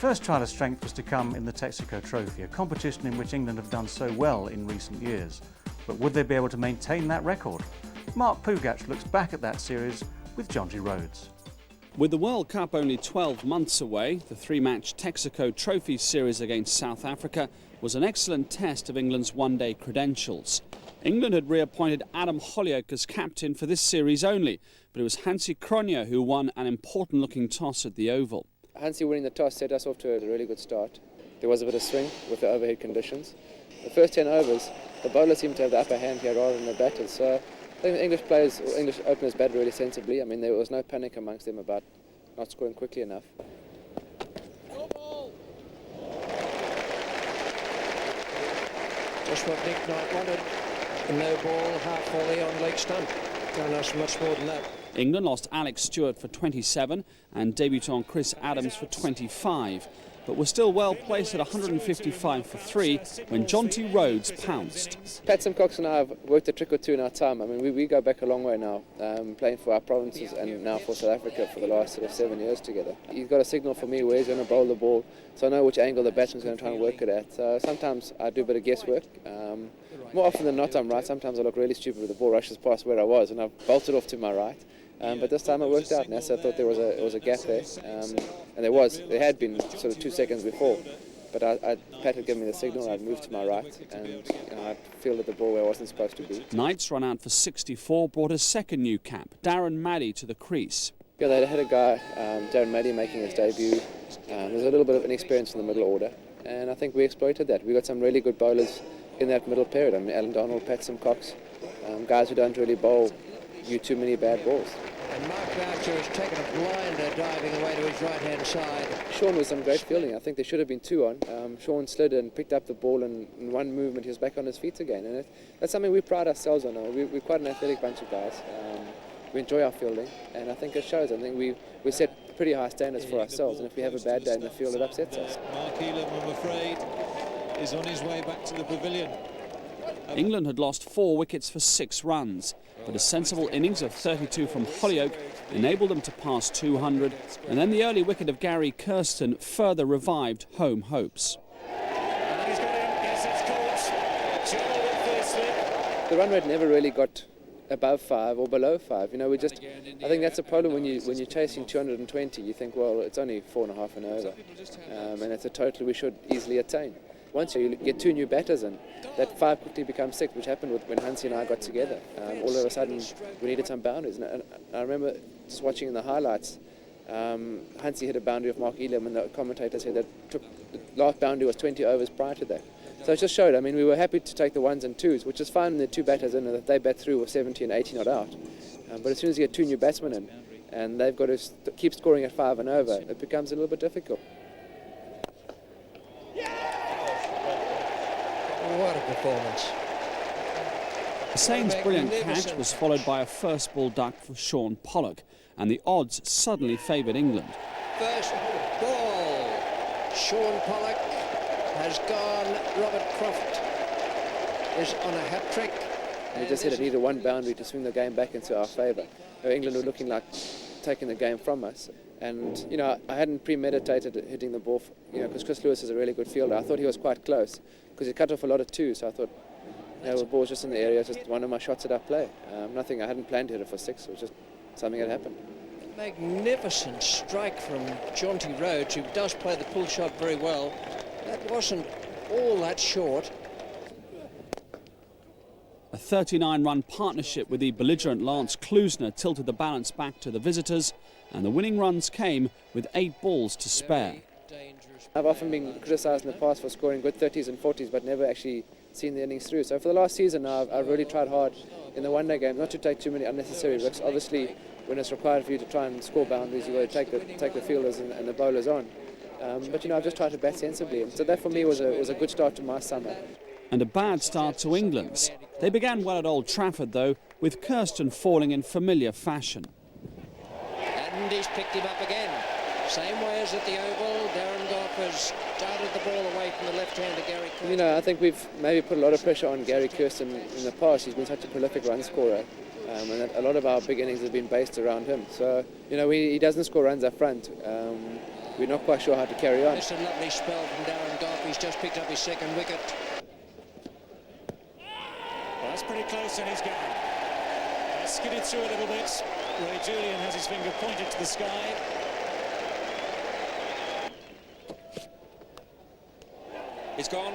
first trial of strength was to come in the TEXACO Trophy, a competition in which England have done so well in recent years. But would they be able to maintain that record? Mark Pugac looks back at that series with JONTY RHODES. With the World Cup only 12 months away, the three-match TEXACO Trophy series against South Africa was an excellent test of England's one-day credentials. England had reappointed Adam Holyoake as captain for this series only, but it was Hansi Cronje who won an important-looking toss at the Oval. Hansi winning the toss set us off to a really good start. There was a bit of swing with the overhead conditions. The first 10 overs, the bowlers seemed to have the upper hand here rather than the batters. So I think the English players, or English openers, batted really sensibly. I mean, there was no panic amongst them about not scoring quickly enough. Just what Nick Knight wanted. A no ball, half volley on leg stump. Don't ask for much more than that. England lost Alex Stewart for 27 and debutant Chris Adams for 25, but were still well placed at 155 for 3 when JONTY RHODES pounced. Pat Simcox and I have worked a trick or two in our time. I mean, we go back a long way now, playing for our provinces and now for South Africa for the last sort of 7 years together. He's got a signal for me where he's going to bowl the ball, so I know which angle the batsman's going to try and work it at. So sometimes I do a bit of guesswork. More often than not I'm right. Sometimes I look really stupid with the ball rushes past where I was and I've bolted off to my right. But this time it worked out. NASA thought there was a gap there, and there had been sort of 2 seconds before. But Pat had given me the signal, I'd moved to my right, and I'd feel that the ball where I wasn't supposed to be. Knight's run out for 64 brought a second new cap, Darren Maddy, to the crease. Yeah, they had a guy, Darren Maddy, making his debut. There's a little bit of inexperience in the middle order, and I think we exploited that. We got some really good bowlers in that middle period. I mean, Alan Donald, Pat Simcox, guys who don't really bowl you too many bad balls. And Mark Boucher has taken a blinder diving away to his right-hand side. Sean was some great fielding. I think there should have been 2 on. Sean slid and picked up the ball, and in one movement he was back on his feet again. And that's something we pride ourselves on. We're quite an athletic bunch of guys. We enjoy our fielding, and I think it shows. I think we set pretty high standards for ourselves, and if we have a bad day in the field, it upsets us. Mark Elam, I'm afraid, is on his way back to the pavilion. England had lost 4 wickets for 6 runs, but a sensible innings of 32 from Holyoake enabled them to pass 200, and then the early wicket of Gary Kirsten further revived home hopes. The run rate never really got above 5 or below 5. You know, I think that's a problem when you're chasing 220. You think, well, it's only 4.5 and over, and it's a total we should easily attain. Once you get 2 new batters in, that 5 quickly becomes 6, which happened when Hansi and I got together. All of a sudden, we needed some boundaries. And I remember just watching in the highlights, Hansi hit a boundary of Mark Elam, and the commentator said that the last boundary was 20 overs prior to that. So it just showed, I mean, we were happy to take the 1s and 2s, which is fine when the 2 batters in, and that they bat through with 70 and 80 not out. But as soon as you get 2 new batsmen in, and they've got to keep scoring at 5 and over, it becomes a little bit difficult. What a performance. Hussein's brilliant catch was followed by a first ball duck for Sean Pollock, and the odds suddenly favoured England. First ball. Sean Pollock has gone. Robert Croft is on a hat-trick. We just hit it, needed 1 boundary to swing the game back into our favour. England were looking like taking the game from us. And, you know, I hadn't premeditated hitting the ball, because Chris Lewis is a really good fielder. I thought he was quite close, because he cut off a lot of 2s, so I thought, the ball was just in the area, just one of my shots that I play. Nothing, I hadn't planned to hit it for 6, it was just something that happened. A magnificent strike from JONTY RHODES, who does play the pull shot very well. That wasn't all that short. A 39-run partnership with the belligerent Lance Klusener tilted the balance back to the visitors, and the winning runs came with 8 balls to spare. I've often been criticised in the past for scoring good 30s and 40s, but never actually seen the innings through. So for the last season now, I've really tried hard in the one-day game not to take too many unnecessary risks. Obviously, when it's required for you to try and score boundaries, you've got to take the fielders and the bowlers on. But I've just tried to bat sensibly, and so that for me was a good start to my summer. And a bad start to England's. They began well at Old Trafford, though, with Kirsten falling in familiar fashion. And he's picked him up again. Same way as at the Oval, Darren Goff has darted the ball away from the left-hander Gary Kirsten. I think we've maybe put a lot of pressure on Gary Kirsten in the past. He's been such a prolific run scorer, and a lot of our big innings have been based around him. So, he doesn't score runs up front. we're not quite sure how to carry on. It's a lovely spell from Darren Goff. He's just picked up his second wicket. Well, that's pretty close and he's gone. Skidded through a little bit. Ray Julian has his finger pointed to the sky. It's gone.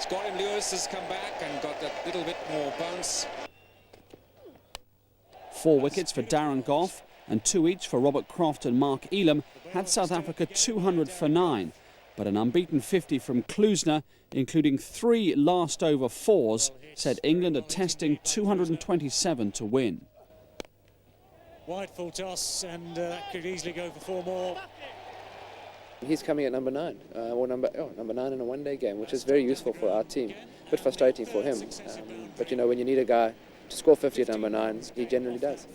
Scotland Lewis has come back and got a little bit more bounce. 4 wickets for Darren Goff and 2 each for Robert Croft and Mark Elam had South Africa 200 for 9. But an unbeaten 50 from Klusener, including 3 last over 4s, said England are testing 227 to win. Wide full toss and could easily go for 4 more. He's coming at number 9, or number 9 in a one-day game, which is very useful for our team. A bit frustrating for him, but you know, when you need a guy to score 50 at number 9, he generally does.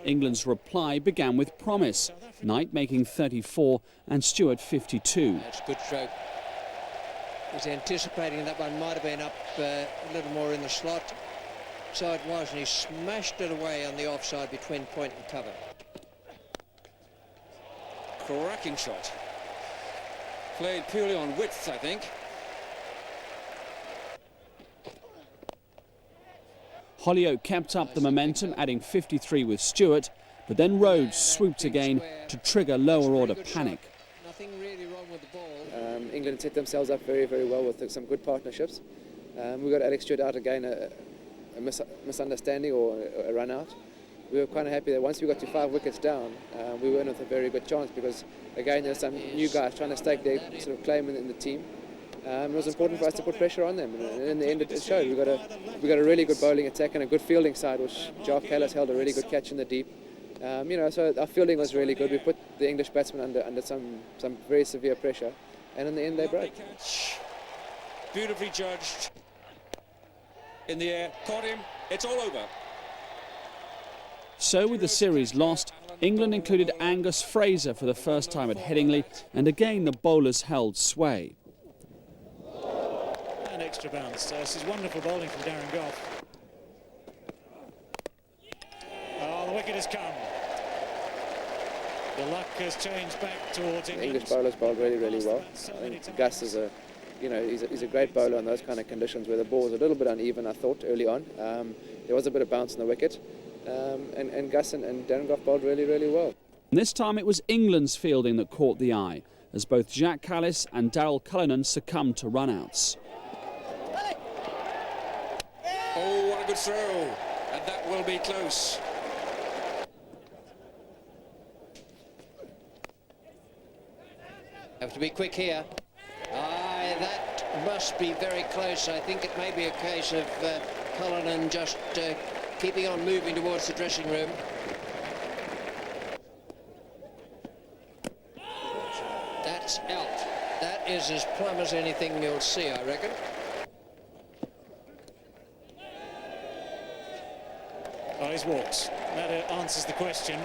England's reply began with promise. Knight making 34 and Stewart 52. That's a good stroke. He's anticipating that one might have been up a little more in the slot. So it was, and he smashed it away on the offside between point and cover. Cracking shot. Played purely on width, I think. Holyoake kept up the momentum, adding 53 with Stewart, but then Rhodes swooped again to trigger lower order panic. Nothing really wrong with the ball. England set themselves up very, very well with some good partnerships. We got Alex Stewart out again, a misunderstanding or a run out. We were kind of happy that once we got to 5 wickets down, we were in with a very good chance because, again, there's some new guys trying to stake their sort of claim in the team. It was important for us to put pressure on them, and in the end it showed. We got a really good bowling attack and a good fielding side, which Jock Callis held a really good catch in the deep. You know, so our fielding was really good. We put the English batsmen under some very severe pressure, and in the end they broke. Beautifully judged. In the air, caught him. It's all over. So with the series lost, England included Angus Fraser for the first time at Headingley, and again the bowlers held sway. An extra bounce. This is wonderful bowling from Darren Goff. Oh, the wicket has come. The luck has changed back towards England. The English bowlers bowled really, really well. I think Gus is he's a great bowler in those kind of conditions where the ball was a little bit uneven, I thought, early on. There was a bit of bounce in the wicket. And Gus and Darren Goff bowled really, really well. And this time it was England's fielding that caught the eye, as both Jack Callis and Darryl Cullinan succumbed to run-outs. Oh, what a good throw. And that will be close. Have to be quick here. That must be very close. I think it may be a case of Cullinan just keeping on moving towards the dressing room. That's out. That is as plumb as anything you'll see, I reckon. Oh, he's walked. That answers the question.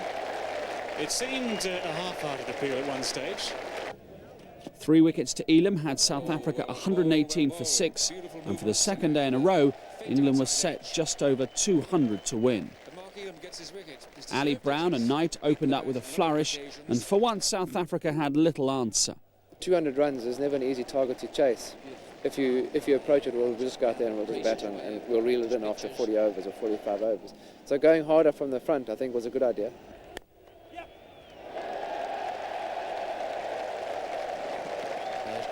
It seemed a half-hearted appeal at one stage. 3 wickets to Elam had South Africa 118 for 6, and for the second day in a row, England was set just over 200 to win. Ali Brown and Knight opened up with a flourish, and for once South Africa had little answer. 200 runs is never an easy target to chase. If you approach it, we'll just go out there and we'll just bat and we'll reel it in after 40 overs or 45 overs. So going harder from the front, I think, was a good idea.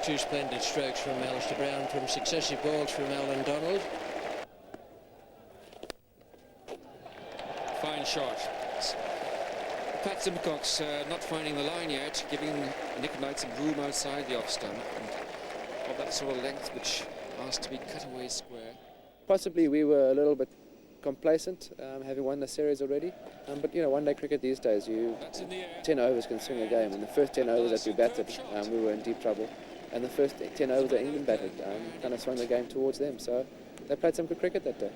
Two splendid strokes from Alistair Brown from successive balls from Alan Donald. Fine shot. Pat Simcox not finding the line yet, giving Nick Knight some room outside the off stump. And of that sort of length which asked to be cut away square. Possibly we were a little bit complacent, having won the series already. But you know, one-day cricket these days, 10 overs can swing a game. And the first 10 overs that we batted, we were in deep trouble. And the first 10 overs that England batted kind of swung the game towards them. So they played some good cricket that day.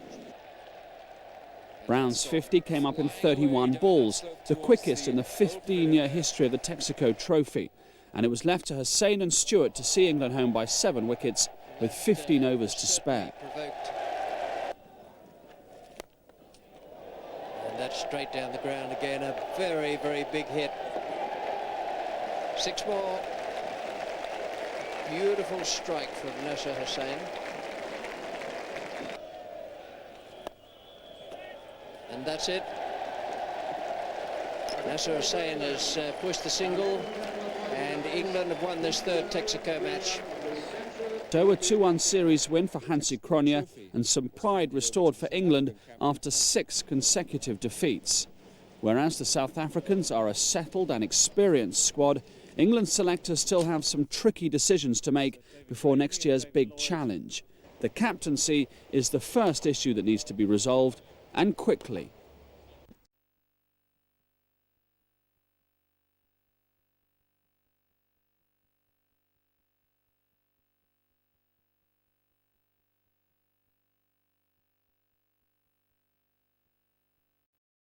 Brown's 50 came up in 31 balls, the quickest in the 15-year history of the Texaco Trophy. And it was left to Hussain and Stewart to see England home by 7 wickets with 15 overs to spare. And that's straight down the ground again, a very, very big hit. 6 more. Beautiful strike from Nasser Hussain. And that's it. Nasser Hussain has pushed the single, and England have won this third Texaco match. So a 2-1 series win for Hansi Cronje and some pride restored for England after 6 consecutive defeats. Whereas the South Africans are a settled and experienced squad, England selectors still have some tricky decisions to make before next year's big challenge. The captaincy is the first issue that needs to be resolved, and quickly.